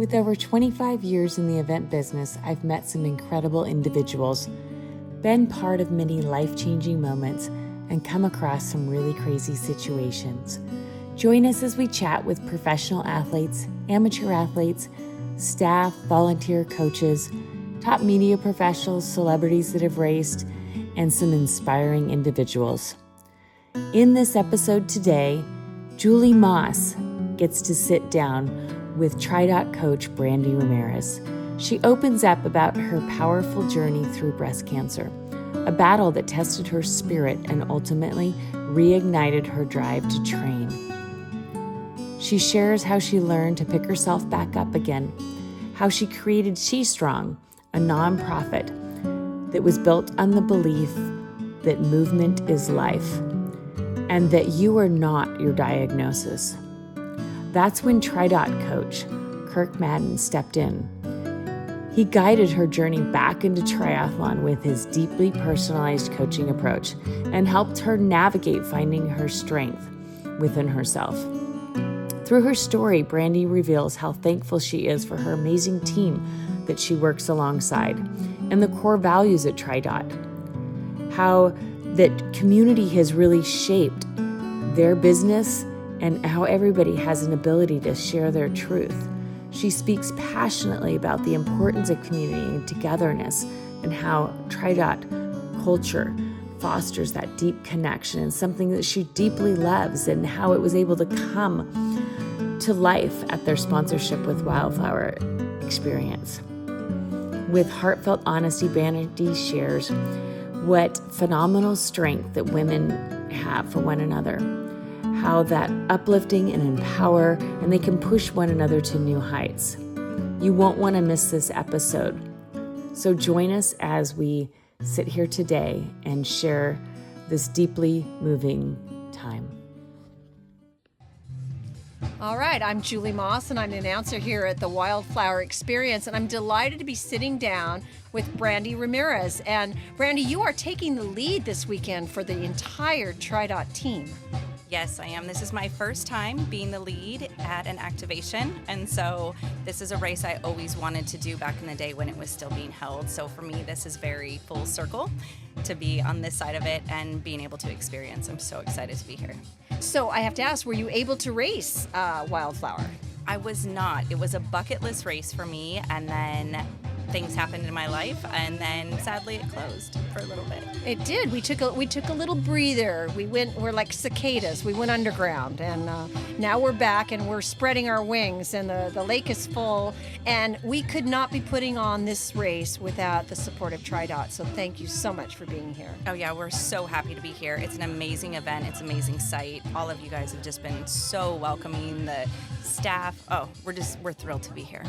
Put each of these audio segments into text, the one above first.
With over 25 years in the event business, I've met some incredible individuals, been part of many life-changing moments, and come across some really crazy situations. Join us as we chat with professional athletes, amateur athletes, staff, volunteer coaches, top media professionals, celebrities that have raced, and some inspiring individuals. In this episode today, Julie Moss gets to sit down with TriDot Coach Brandy Ramirez. She opens up about her powerful journey through breast cancer, a battle that tested her spirit and ultimately reignited her drive to train. She shares how she learned to pick herself back up again, how she created She Strong, a nonprofit that was built on the belief that movement is life and that you are not your diagnosis. That's when TriDot Coach Kirk Madden stepped in. He guided her journey back into triathlon with his deeply personalized coaching approach and helped her navigate finding her strength within herself. Through her story, Brandy reveals how thankful she is for her amazing team that she works alongside and the core values at TriDot. How that community has really shaped their business and how everybody has an ability to share their truth. She speaks passionately about the importance of community and togetherness and how TriDot culture fosters that deep connection and something that she deeply loves, and how it was able to come to life at their sponsorship with Wildflower experience. With heartfelt honesty, Brandy shares what phenomenal strength that women have for one another, how that uplifting and empower, and they can push one another to new heights. You won't want to miss this episode. So join us as we sit here today and share this deeply moving time. All right, I'm Julie Moss, and I'm the announcer here at the Wildflower Experience, and I'm delighted to be sitting down with Brandy Ramirez. And Brandy, you are taking the lead this weekend for the entire TriDot team. Yes, I am. This is my first time being the lead at an activation, and so this is a race I always wanted to do back in the day when it was still being held. So for me, this is very full circle to be on this side of it and being able to experience. I'm so excited to be here. So I have to ask, were you able to race Wildflower? I was not. It was a bucket list race for me, and then things happened in my life, and then sadly it closed for a little bit. It did. We took a little breather. We're like cicadas. We went underground, and now we're back and we're spreading our wings, and the lake is full, and we could not be putting on this race without the support of TriDot. So thank you so much for being here. Oh yeah, we're so happy to be here. It's an amazing event. It's an amazing site. All of you guys have just been so welcoming. The staff, we're thrilled to be here.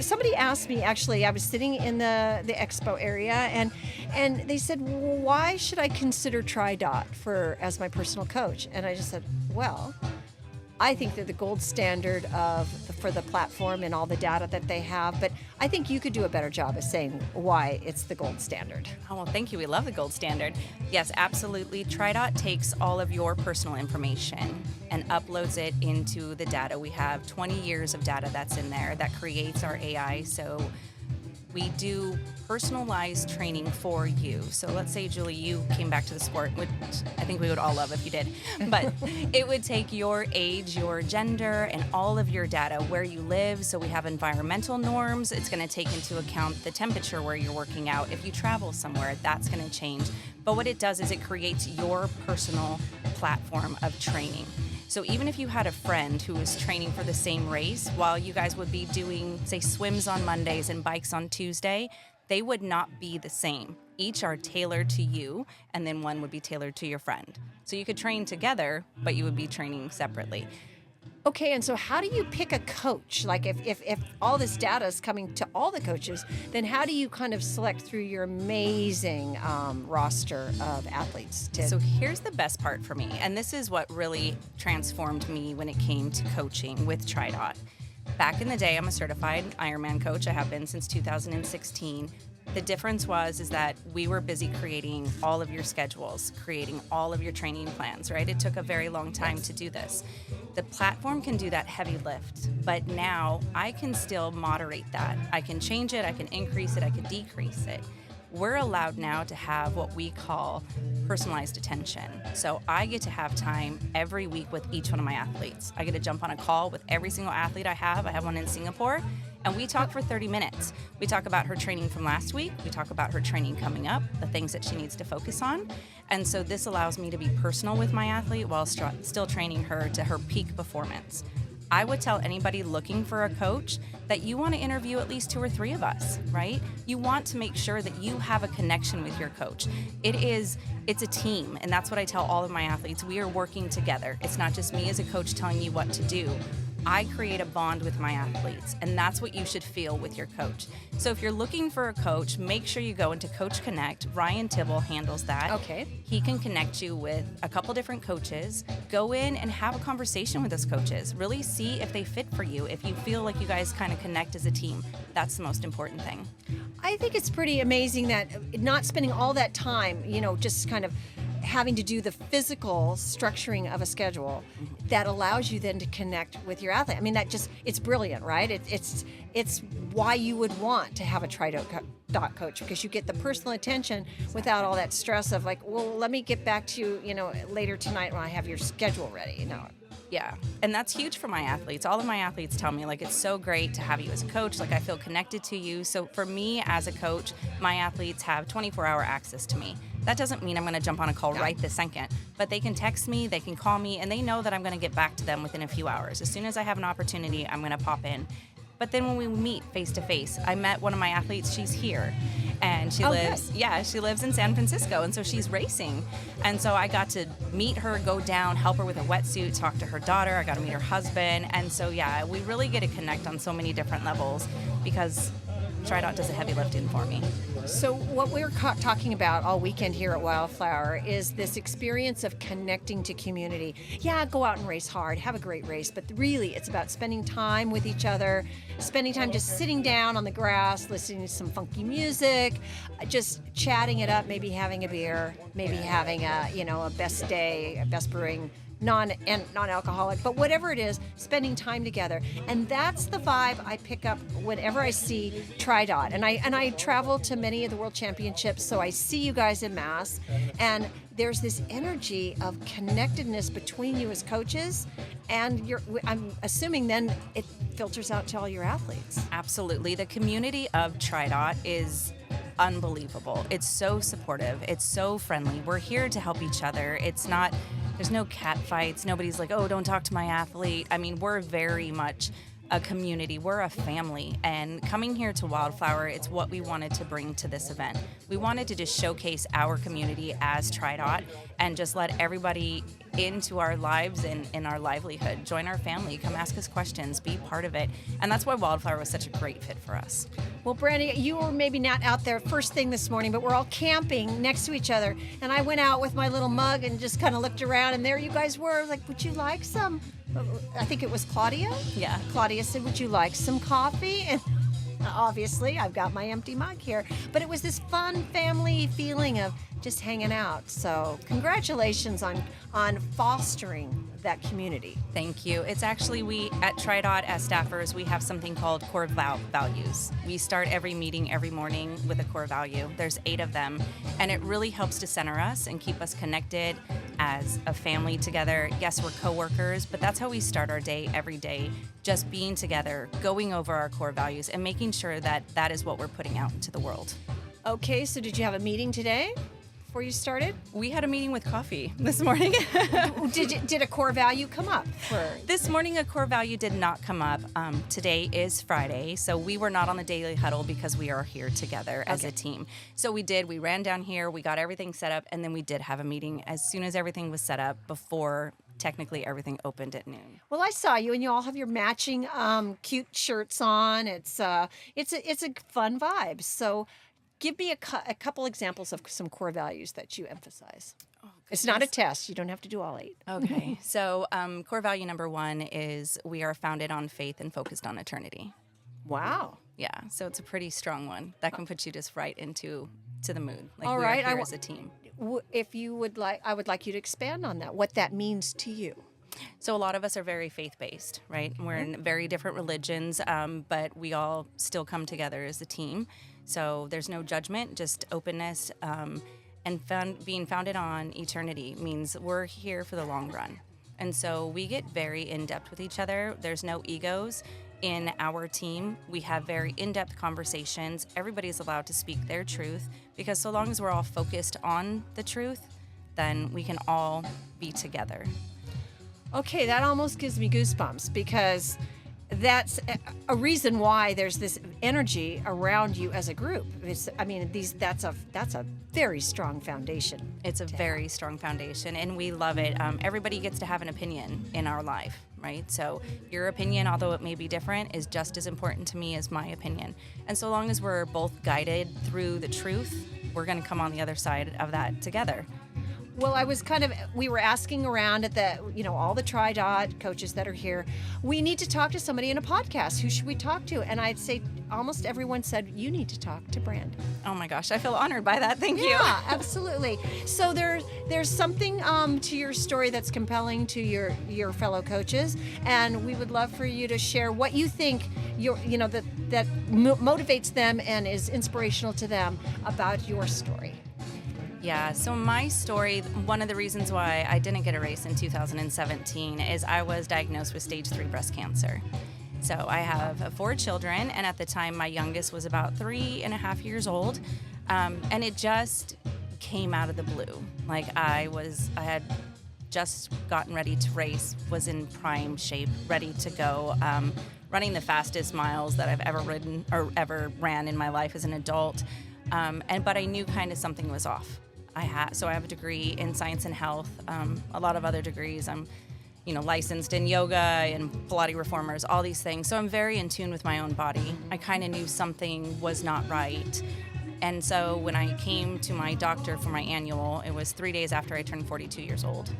Somebody asked me, actually, I was sitting in the expo area, and they said, well, why should I consider TriDot as my personal coach? And I just said, well, I think they're the gold standard for the platform and all the data that they have, but I think you could do a better job of saying why it's the gold standard. Oh, well, thank you. We love the gold standard. Yes, absolutely. TriDot takes all of your personal information and uploads it into the data. We have 20 years of data that's in there that creates our AI. So we do personalized training for you. So let's say, Julie, you came back to the sport, which I think we would all love if you did. But it would take your age, your gender, and all of your data, where you live. So we have environmental norms. It's going to take into account the temperature where you're working out. If you travel somewhere, that's going to change. But what it does is it creates your personal platform of training. So even if you had a friend who was training for the same race, while you guys would be doing, say, swims on Mondays and bikes on Tuesday, they would not be the same. Each are tailored to you, and then one would be tailored to your friend. So you could train together, but you would be training separately. Okay, and so how do you pick a coach? Like if all this data is coming to all the coaches, then how do you kind of select through your amazing roster of athletes? So here's the best part for me, and this is what really transformed me when it came to coaching with TriDot. Back in the day, I'm a certified Ironman coach. I have been since 2016. The difference is that we were busy creating all of your schedules, creating all of your training plans, right? It took a very long time to do this. The platform can do that heavy lift, but now I can still moderate that. I can change it, I can increase it, I can decrease it. We're allowed now to have what we call personalized attention. So I get to have time every week with each one of my athletes. I get to jump on a call with every single athlete I have. I have one in Singapore, and we talk for 30 minutes. We talk about her training from last week. We talk about her training coming up, the things that she needs to focus on. And so this allows me to be personal with my athlete while still training her to her peak performance. I would tell anybody looking for a coach that you want to interview at least 2 or 3 of us, right? You want to make sure that you have a connection with your coach. It's a team, and that's what I tell all of my athletes. We are working together. It's not just me as a coach telling you what to do. I create a bond with my athletes, and that's what you should feel with your coach. So if you're looking for a coach, make sure you go into Coach Connect. Ryan Tibble handles that. Okay. He can connect you with a couple different coaches. Go in and have a conversation with those coaches. Really see if they fit for you. If you feel like you guys kind of connect as a team, that's the most important thing. I think it's pretty amazing that not spending all that time, just kind of having to do the physical structuring of a schedule that allows you then to connect with your athlete. I mean, it's brilliant, right? It's why you would want to have a TriDot coach, because you get the personal attention without all that stress of like, well, let me get back to you, later tonight when I have your schedule ready, Yeah, and that's huge for my athletes. All of my athletes tell me, like, it's so great to have you as a coach. Like, I feel connected to you. So for me as a coach, my athletes have 24-hour access to me. That doesn't mean I'm going to jump on a call right this second, but they can text me, they can call me, and they know that I'm going to get back to them within a few hours. As soon as I have an opportunity, I'm going to pop in. But then when we meet face to face, I met one of my athletes, she's here, and she lives in San Francisco, and so she's racing. And so I got to meet her, go down, help her with a wetsuit, talk to her daughter, I got to meet her husband. And so we really get to connect on so many different levels because TriDot does a heavy lifting for me. So what we're talking about all weekend here at Wildflower is this experience of connecting to community. Yeah, go out and race hard, have a great race, but really it's about spending time with each other, spending time just sitting down on the grass, listening to some funky music, just chatting it up, maybe having a beer, maybe having a best day, a best brewing, non-alcoholic, but whatever it is, spending time together. And that's the vibe I pick up whenever I see TriDot. And I travel to many of the world championships, so I see you guys en masse, and there's this energy of connectedness between you as coaches, and I'm assuming then it filters out to all your athletes. Absolutely. The community of TriDot is unbelievable. It's so supportive. It's so friendly. We're here to help each other. There's no cat fights. Nobody's like, oh, don't talk to my athlete. I mean, we're very much a community. We're a family. And coming here to Wildflower, it's what we wanted to bring to this event. We wanted to just showcase our community as TriDot and just let everybody into our lives and in our livelihood. Join our family, come ask us questions, be part of it. And that's why Wildflower was such a great fit for us. Well, Brandy, you were maybe not out there first thing this morning, but we're all camping next to each other. And I went out with my little mug and just kind of looked around, and there you guys were. I was like, would you like some? I think it was Claudia. Yeah. Claudia said, would you like some coffee? And obviously, I've got my empty mug here. But it was this fun family feeling of just hanging out. So congratulations on fostering that community. Thank you. It's actually, we at TriDot as staffers, we have something called core values. We start every meeting every morning with a core value. There's 8 of them, and it really helps to center us and keep us connected as a family together. Yes, we're coworkers, but that's how we start our day every day, just being together, going over our core values, and making sure that that is what we're putting out into the world. Okay, so did you have a meeting today before you started? We had a meeting with coffee this morning. Did a core value come up? This morning, a core value did not come up. Today is Friday, so we were not on the daily huddle because we are here together as a team. So we ran down here, we got everything set up, and then we did have a meeting as soon as everything was set up before technically everything opened at noon. Well, I saw you, and you all have your matching cute shirts on. It's a fun vibe. So give me a couple examples of some core values that you emphasize. Oh, it's not a test. You don't have to do all 8. Okay. So core value number 1 is we are founded on faith and focused on eternity. Wow. Yeah, so it's a pretty strong one that can put you just right into the mood. Like All we right, are here as a team. If you would like, I would like you to expand on that, what that means to you. So a lot of us are very faith-based, right? We're in very different religions, but we all still come together as a team. So there's no judgment, just openness, and being founded on eternity means we're here for the long run. And so we get very in-depth with each other. There's no egos in our team. We have very in-depth conversations. Everybody's allowed to speak their truth, because so long as we're all focused on the truth, then we can all be together. Okay, that almost gives me goosebumps, because that's a reason why there's this energy around you as a group. That's a very strong foundation. It's a very strong foundation, and we love it. Everybody gets to have an opinion in our life, right? So your opinion, although it may be different, is just as important to me as my opinion. And so long as we're both guided through the truth, we're going to come on the other side of that together. Well, we were asking around at all the TriDot coaches that are here. We need to talk to somebody in a podcast. Who should we talk to? And I'd say almost everyone said, you need to talk to Brandy. Oh my gosh, I feel honored by that. Thank you. Yeah, absolutely. So there's something to your story that's compelling to your fellow coaches, and we would love for you to share what you think that motivates them and is inspirational to them about your story. Yeah, so my story, one of the reasons why I didn't get a race in 2017 is I was diagnosed with stage 3 breast cancer. So I have 4 children, and at the time my youngest was about 3.5 years old, and it just came out of the blue. Like I had just gotten ready to race, was in prime shape, ready to go, running the fastest miles that I've ever ridden or ever ran in my life as an adult, but I knew kind of something was off. I have a degree in science and health, a lot of other degrees. I'm, licensed in yoga and Pilates reformers, all these things. So I'm very in tune with my own body. I kind of knew something was not right. And so when I came to my doctor for my annual, it was 3 days after I turned 42 years old.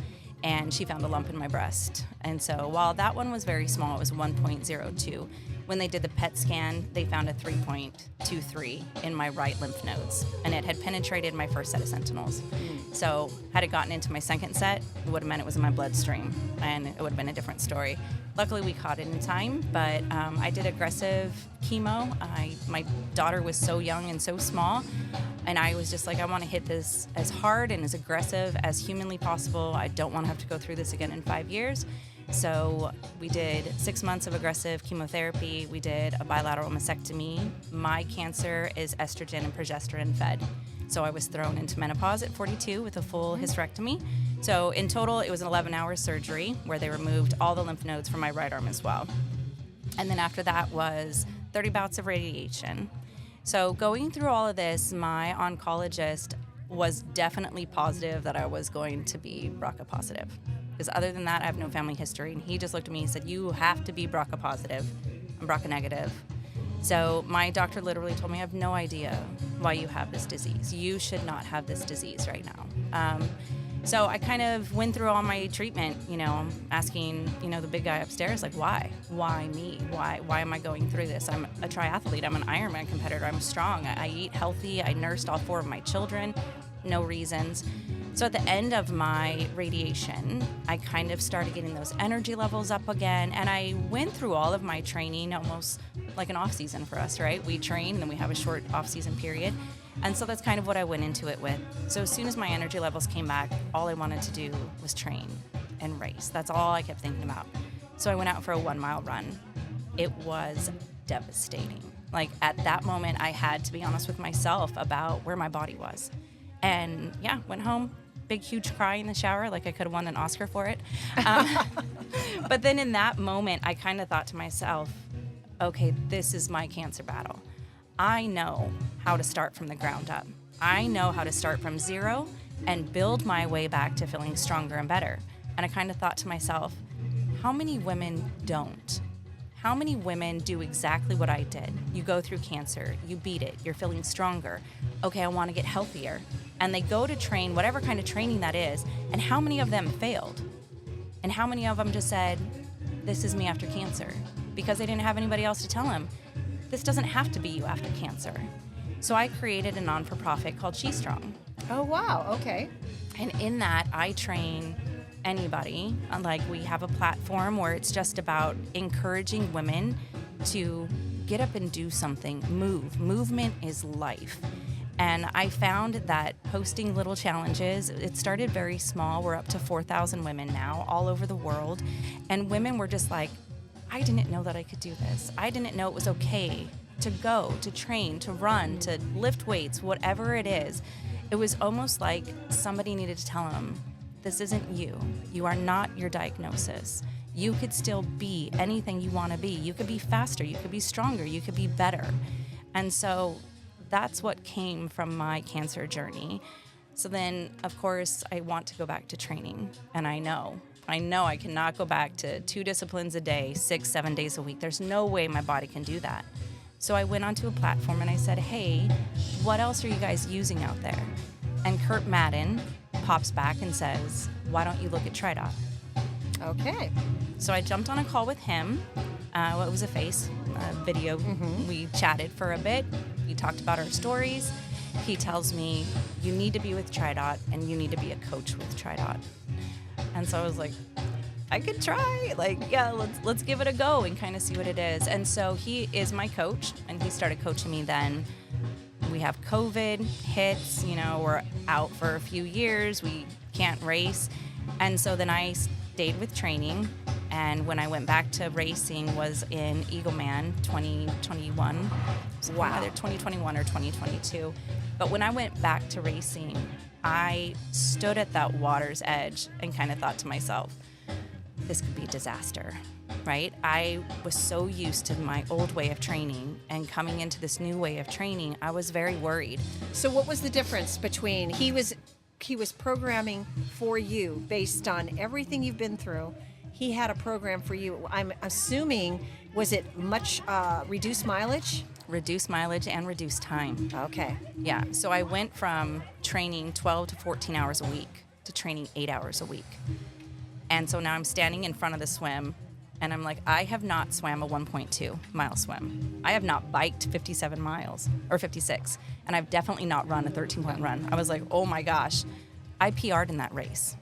And she found a lump in my breast. And so while that one was very small, it was 1.02. When they did the PET scan, they found a 3.23 in my right lymph nodes, and it had penetrated my first set of sentinels. So had it gotten into my second set, it would have meant it was in my bloodstream, and it would have been a different story. Luckily, we caught it in time, but I did aggressive chemo. My daughter was so young and so small, and I was just like, I want to hit this as hard and as aggressive as humanly possible. I don't want to have to go through this again in 5 years. So we did 6 months of aggressive chemotherapy. We did a bilateral mastectomy. My cancer is estrogen and progesterone fed. So I was thrown into menopause at 42 with a full hysterectomy. So in total, it was an 11-hour surgery where they removed all the lymph nodes from my right arm as well. And then after that was 30 bouts of radiation. So going through all of this, my oncologist was definitely positive that I was going to be BRCA positive. Because other than that, I have no family history. And he just looked at me and said, you have to be BRCA positive. I'm BRCA negative. So my doctor literally told me, I have no idea why you have this disease. You should not have this disease right now. So I kind of went through all my treatment, asking, the big guy upstairs, like, why? Why me? Why am I going through this? I'm a triathlete. I'm an Ironman competitor. I'm strong. I eat healthy. I nursed all 4 of my children. No reasons. So at the end of my radiation, I kind of started getting those energy levels up again. And I went through all of my training almost like an off season for us, right? We train and then we have a short off season period. And so that's kind of what I went into it with. So as soon as my energy levels came back, all I wanted to do was train and race. That's all I kept thinking about. So I went out for a 1-mile run. It was devastating. Like at that moment, I had to be honest with myself about where my body was. And yeah, went home, big, huge cry in the shower, like I could have won an Oscar for it. But then in that moment, I kind of thought to myself, okay, this is my cancer battle. I know how to start from the ground up. I know how to start from zero and build my way back to feeling stronger and better. And I kind of thought to myself, how many women don't? How many women do exactly what I did? You go through cancer, you beat it, you're feeling stronger. Okay, I want to get healthier. And they go to train, whatever kind of training that is, and how many of them failed? And how many of them just said, this is me after cancer? Because they didn't have anybody else to tell them, this doesn't have to be you after cancer. So I created a non-for-profit called She Strong. Oh, wow. Okay. And in that, I train anybody. Like, we have a platform where it's just about encouraging women to get up and do something, move. Movement is life. And I found that posting little challenges, it started very small. We're up to 4,000 women now all over the world. And women were just like, I didn't know that I could do this. I didn't know it was okay to go, to train, to run, to lift weights, whatever it is. It was almost like somebody needed to tell them, this isn't you. You are not your diagnosis. You could still be anything you want to be. You could be faster, you could be stronger, you could be better. And so that's what came from my cancer journey. So then, of course, I want to go back to training. And I know I cannot go back to 2 disciplines a day, 6-7 days a week. There's no way my body can do that. So I went onto a platform and I said, hey, what else are you guys using out there? And Kirk Madden pops back and says, why don't you look at TriDot? Okay. So I jumped on a call with him. It was a video. We chatted for a bit. We talked about our stories. He tells me, you need to be with TriDot and you need to be a coach with TriDot. And so I was like, I could try. Like, yeah, let's give it a go and kind of see what it is. And so he is my coach, and he started coaching me then. We have COVID hits, we're out for a few years. We can't race. And so then I stayed with training. And when I went back to racing was in Eagleman 2021. Wow. Either 2021 or 2022. But when I went back to racing, I stood at that water's edge and kind of thought to myself, this could be a disaster, right? I was so used to my old way of training, and coming into this new way of training, I was very worried. So what was the difference between he was programming for you based on everything you've been through? He had a program for you. I'm assuming, was it much reduced mileage? Reduced mileage and reduced time. Okay. Yeah, so I went from training 12 to 14 hours a week to training 8 hours a week. And so now I'm standing in front of the swim, and I'm like, I have not swam a 1.2 mile swim. I have not biked 57 miles, or 56, and I've definitely not run a 13-point run. I was like, oh my gosh, I PR'd in that race.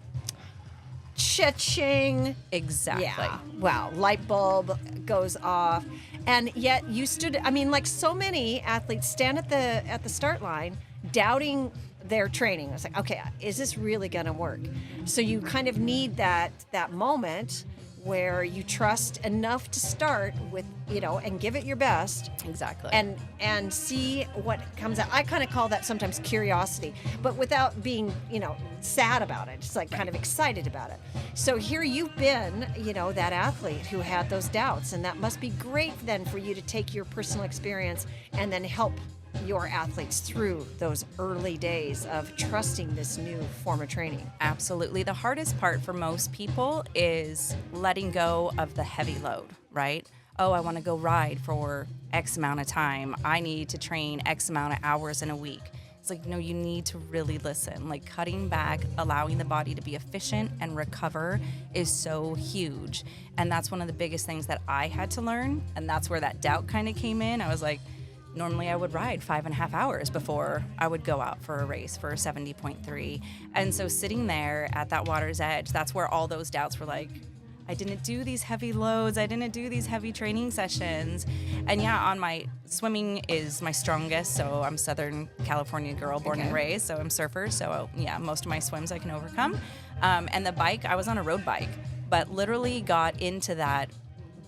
Cha-ching. Exactly. Yeah. Wow. Light bulb goes off. And yet you stood, like so many athletes stand at the start line doubting their training. I was like, okay, is this really going to work? So you kind of need that moment where you trust enough to start with, and give it your best. Exactly. And see what comes out. I kind of call that sometimes curiosity, but without being, sad about it. Just like kind of excited about it. So here you've been, that athlete who had those doubts, and that must be great then for you to take your personal experience and then help your athletes through those early days of trusting this new form of training. Absolutely. The hardest part for most people is letting go of the heavy load, right? Oh, I want to go ride for X amount of time. I need to train X amount of hours in a week. It's like, no, you need to really listen. Like, cutting back, allowing the body to be efficient and recover is so huge. And that's one of the biggest things that I had to learn. And that's where that doubt kind of came in. I was like, normally I would ride 5.5 hours before I would go out for a race for a 70.3. And so sitting there at that water's edge, that's where all those doubts were like, I didn't do these heavy loads. I didn't do these heavy training sessions. And yeah, swimming is my strongest. So I'm Southern California girl, born and raised. So I'm surfer. So yeah, most of my swims I can overcome. And the bike, I was on a road bike, but literally got into that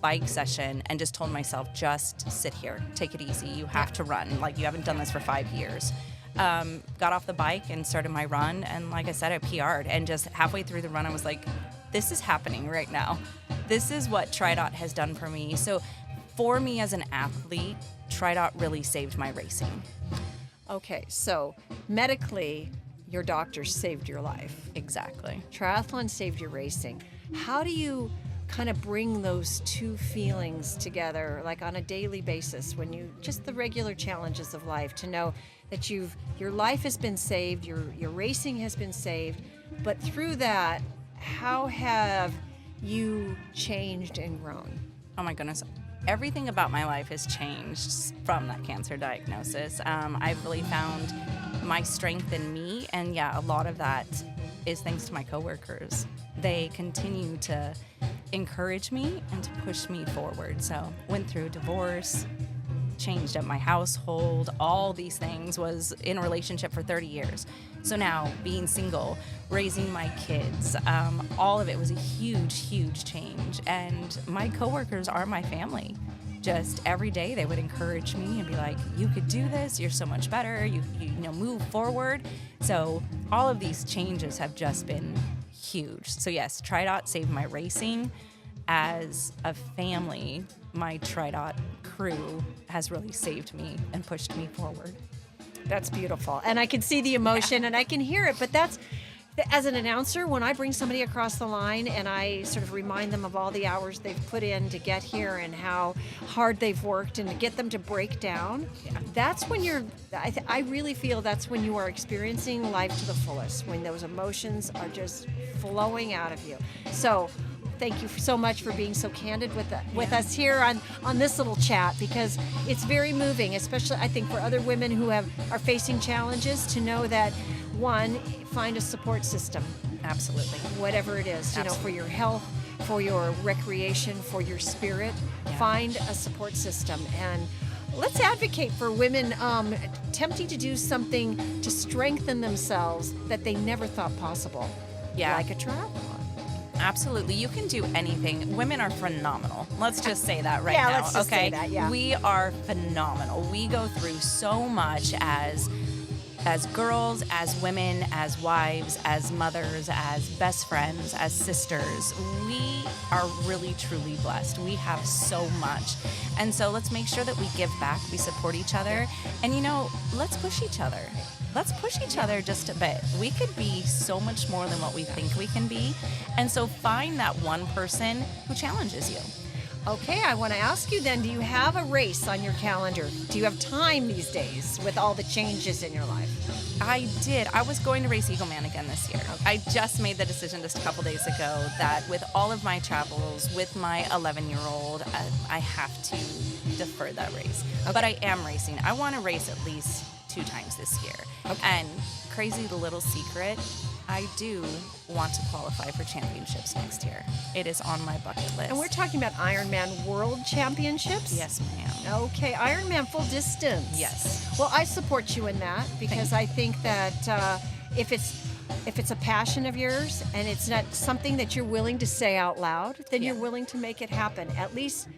bike session and just told myself, just sit here, take it easy. You have to run. Like, you haven't done this for 5 years. Got off the bike and started my run. And like I said, I PR'd. And just halfway through the run, I was like, this is happening right now. This is what TriDot has done for me. So for me as an athlete, TriDot really saved my racing. Okay, so medically, your doctor saved your life. Exactly. Triathlon saved your racing. How do you kind of bring those two feelings together, like on a daily basis, when just the regular challenges of life, to know that your life has been saved, your racing has been saved, but through that, how have you changed and grown? Oh my goodness. everything about my life has changed from that cancer diagnosis. I've really found my strength in me, and yeah, a lot of that is thanks to my coworkers. They continue to encourage me and to push me forward. So went through divorce, changed up my household, all these things, was in a relationship for 30 years. So now being single, raising my kids, all of it was a huge change. And my coworkers are my family. Just every day they would encourage me and be like, you could do this, you're so much better, you know, move forward. So all of these changes have just been huge. So yes, TriDot saved my racing. As a family, my TriDot crew has really saved me and pushed me forward. That's beautiful. And I can see the emotion and I can hear it, but that's, as an announcer, when I bring somebody across the line and I sort of remind them of all the hours they've put in to get here and how hard they've worked and to get them to break down, that's when I really feel that's when you are experiencing life to the fullest, when those emotions are just flowing out of you. So thank you so much for being so candid with us here on this little chat, because it's very moving, especially I think for other women who are facing challenges, to know that, one, find a support system. Absolutely. Whatever it is, you know, for your health, for your recreation, for your spirit, find a support system. And let's advocate for women attempting to do something to strengthen themselves that they never thought possible, like a triathlon. Absolutely. You can do anything. Women are phenomenal. Let's just say that right now. Let's just say that, We are phenomenal. We go through so much as girls, as women, as wives, as mothers, as best friends, as sisters. We are really, truly blessed. We have so much. And so let's make sure that we give back, we support each other, and, you know, let's push each other. Let's push each other just a bit. We could be so much more than what we think we can be. And so find that one person who challenges you. Okay, I want to ask you then, do you have a race on your calendar? Do you have time these days with all the changes in your life? I did. I was going to race Eagle Man again this year. I just made the decision just a couple days ago that with all of my travels, with my 11-year-old, I have to defer that race. Okay. But I am racing. I want to race at least 2 times this year. Okay. And crazy little secret, I do want to qualify for championships next year. It is on my bucket list. And we're talking about Ironman World Championships? Yes, ma'am. Okay, Ironman full distance. Yes. Well, I support you in that, because I think that if it's a passion of yours and it's not something that you're willing to say out loud, then you're willing to make it happen. At least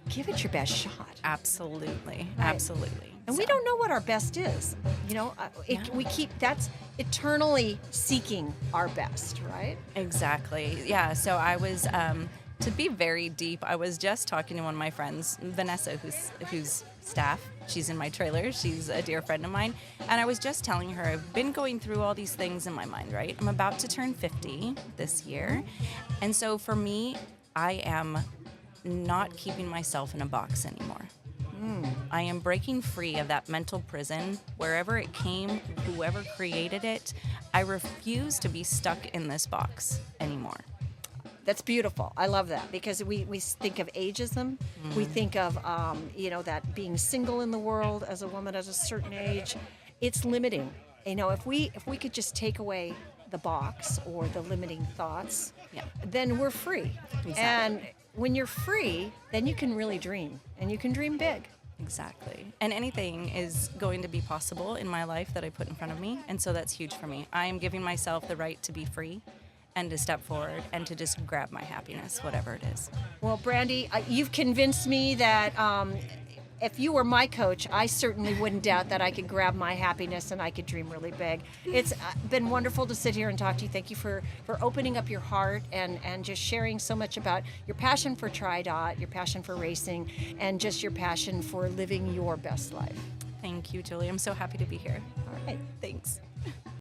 give it your best shot. Absolutely. Right. Absolutely. And we don't know what our best is. You know, we keep, that's eternally seeking our best, right? Exactly. Yeah. So I was, to be very deep, I was just talking to one of my friends, Vanessa, who's staff. She's in my trailer. She's a dear friend of mine. And I was just telling her, I've been going through all these things in my mind, right? I'm about to turn 50 this year. And so for me, I am not keeping myself in a box anymore. I am breaking free of that mental prison, wherever it came, whoever created it. I refuse to be stuck in this box anymore. That's beautiful. I love that, because we think of ageism. We think of, you know, that being single in the world as a woman at a certain age, it's limiting. You know, if we could just take away the box or the limiting thoughts, then we're free. Exactly. And when you're free, then you can really dream, and you can dream big. Exactly. And anything is going to be possible in my life that I put in front of me. And so that's huge for me. I am giving myself the right to be free and to step forward and to just grab my happiness, whatever it is. Well, Brandy, you've convinced me that if you were my coach, I certainly wouldn't doubt that I could grab my happiness and I could dream really big. It's been wonderful to sit here and talk to you. Thank you for opening up your heart and just sharing so much about your passion for TriDot, your passion for racing, and just your passion for living your best life. Thank you, Julie. I'm so happy to be here. All right. Thanks.